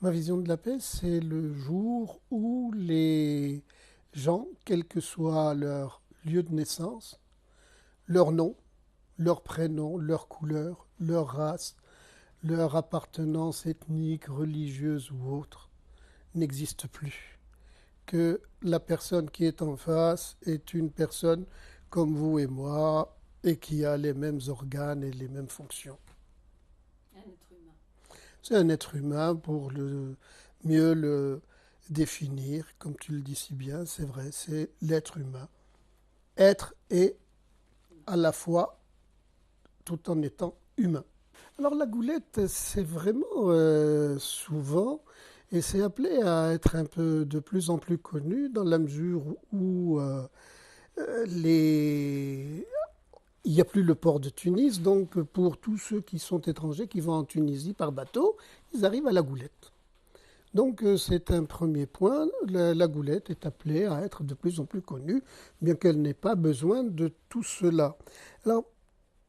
Ma vision de la paix, c'est le jour où les gens, quel que soit leur lieu de naissance, leur nom, leur prénom, leur couleur, leur race, leur appartenance ethnique, religieuse ou autre, n'existent plus. Que la personne qui est en face est une personne comme vous et moi et qui a les mêmes organes et les mêmes fonctions. Un être humain. C'est un être humain pour mieux le définir, comme tu le dis si bien, c'est vrai, c'est l'être humain. Être et à la fois tout en étant humain. Alors la goulette, c'est vraiment souvent, et c'est appelé à être un peu de plus en plus connu dans la mesure où les... il n'y a plus le port de Tunis, donc pour tous ceux qui sont étrangers, qui vont en Tunisie par bateau, ils arrivent à la goulette. Donc c'est un premier point. La goulette est appelée à être de plus en plus connue, bien qu'elle n'ait pas besoin de tout cela. Alors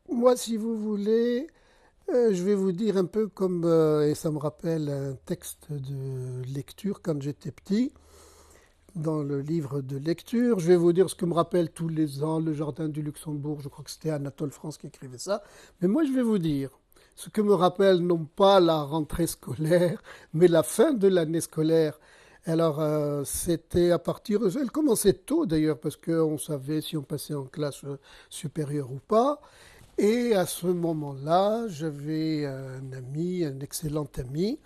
moi, si vous voulez, je vais vous dire un peu comme, et ça me rappelle un texte de lecture quand j'étais petit, dans le livre de lecture. Je vais vous dire ce que me rappelle tous les ans le Jardin du Luxembourg. Je crois que c'était Anatole France qui écrivait ça. Mais moi, je vais vous dire ce que me rappelle non pas la rentrée scolaire, mais la fin de l'année scolaire. Alors, c'était à partir... Elle commençait tôt d'ailleurs, parce qu'on savait si on passait en classe supérieure ou pas. Et à ce moment-là, j'avais un ami, un excellent ami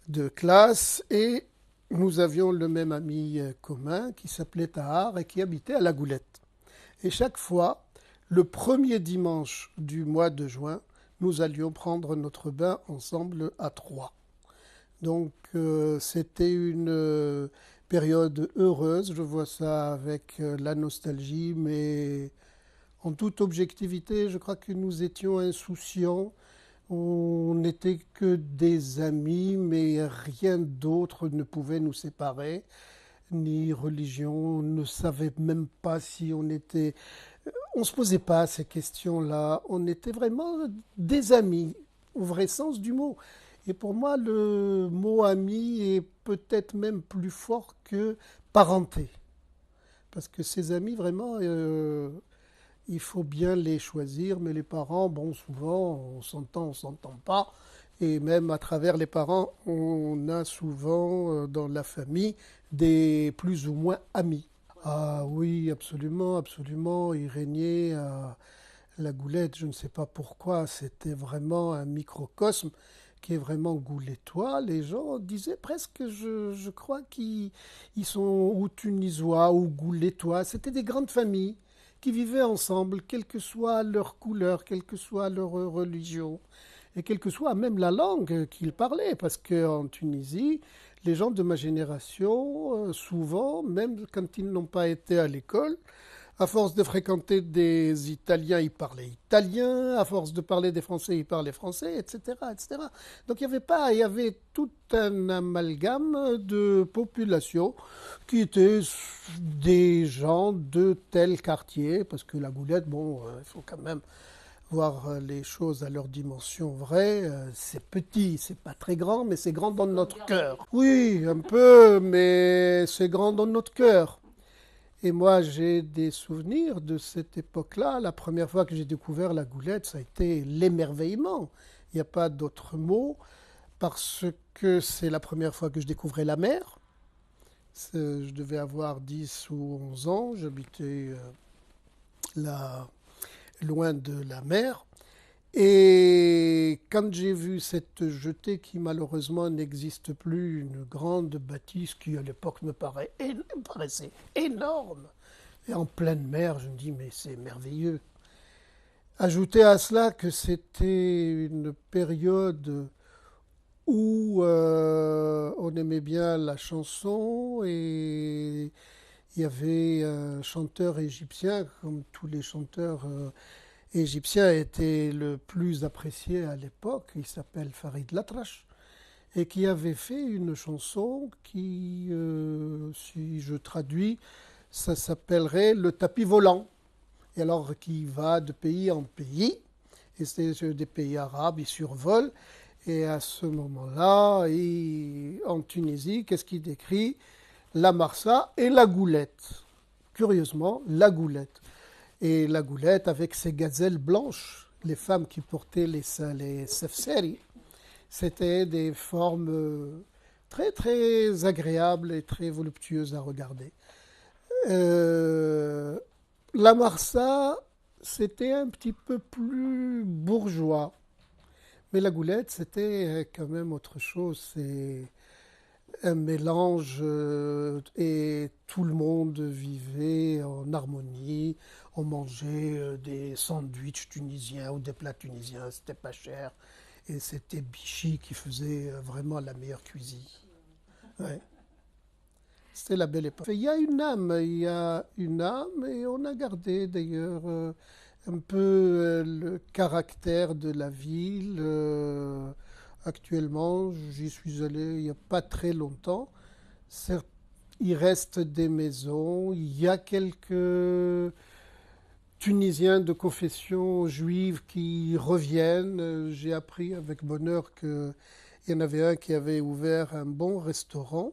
de classe, et nous avions le même ami commun qui s'appelait Tahar et qui habitait à La Goulette. Et chaque fois, le premier dimanche du mois de juin, nous allions prendre notre bain ensemble à trois. Donc c'était une période heureuse, je vois ça avec la nostalgie, mais en toute objectivité, je crois que nous étions insouciants. On n'était que des amis, mais rien d'autre ne pouvait nous séparer, ni religion. On ne savait même pas si on était... On ne se posait pas ces questions-là. On était vraiment des amis, au vrai sens du mot. Et pour moi, le mot ami est peut-être même plus fort que parenté. Parce que ces amis, vraiment, il faut bien les choisir, mais les parents, bon, souvent, on s'entend pas. Et même à travers les parents, on a souvent dans la famille des plus ou moins amis. Ah oui, absolument, absolument. Il régnait à la Goulette, je ne sais pas pourquoi, c'était vraiment un microcosme qui est vraiment goulettois. Les gens disaient presque, je crois qu'ils sont ou tunisois ou goulettois. C'était des grandes familles qui vivaient ensemble, quelle que soit leur couleur, quelle que soit leur religion, et quelle que soit même la langue qu'ils parlaient, parce qu'en Tunisie, les gens de ma génération, souvent, même quand ils n'ont pas été à l'école, à force de fréquenter des Italiens, ils parlaient italien. À force de parler des Français, ils parlaient français, etc., etc. Donc il y avait pas, il y avait tout un amalgame de population qui étaient des gens de tel quartier, parce que la Goulette, bon, il faut quand même voir les choses à leur dimension vraie. C'est petit, c'est pas très grand, mais c'est grand dans notre cœur. Oui, un peu, mais c'est grand dans notre cœur. Et moi, j'ai des souvenirs de cette époque-là. La première fois que j'ai découvert la goulette, ça a été l'émerveillement. Il n'y a pas d'autre mot, parce que c'est la première fois que je découvrais la mer. Je devais avoir 10 ou 11 ans. J'habitais là, loin de la mer. Et quand j'ai vu cette jetée qui malheureusement n'existe plus, une grande bâtisse qui à l'époque me paraissait énorme, et en pleine mer, je me dis mais c'est merveilleux. Ajoutez à cela que c'était une période où on aimait bien la chanson et il y avait un chanteur égyptien, comme tous les chanteurs égyptien était le plus apprécié à l'époque, il s'appelle Farid Latrache, et qui avait fait une chanson qui, si je traduis, ça s'appellerait Le tapis volant. Et alors qui va de pays en pays, et c'est des pays arabes, il survole, Et à ce moment-là, en Tunisie, qu'est-ce qu'il décrit? La marsa et la goulette. Curieusement, la goulette. Et la goulette avec ses gazelles blanches, les femmes qui portaient les sefseri, c'était des formes très très agréables et très voluptueuses à regarder. Euh, la marsa, c'était un petit peu plus bourgeois. Mais la goulette, c'était quand même autre chose. C'est un mélange et tout le monde vivait en harmonie. On mangeait des sandwichs tunisiens ou des plats tunisiens, c'était pas cher. Et c'était Bichy qui faisait vraiment la meilleure cuisine. Ouais. C'était la belle époque. Il y a une âme et on a gardé d'ailleurs un peu le caractère de la ville. Actuellement, j'y suis allé il n'y a pas très longtemps. Certes, il reste des maisons, il y a quelques Tunisiens de confession juive qui reviennent. J'ai appris avec bonheur qu'il y en avait un qui avait ouvert un bon restaurant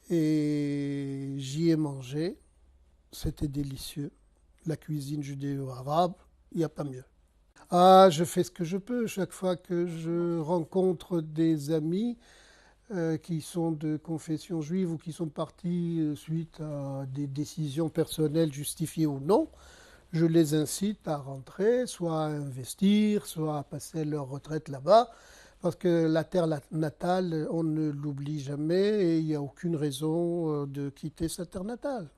et j'y ai mangé. C'était délicieux. La cuisine judéo-arabe, il n'y a pas mieux. Ah, je fais ce que je peux. Chaque fois que je rencontre des amis qui sont de confession juive ou qui sont partis suite à des décisions personnelles justifiées ou non, je les incite à rentrer, soit à investir, soit à passer leur retraite là-bas, parce que la terre natale, on ne l'oublie jamais et il n'y a aucune raison de quitter sa terre natale.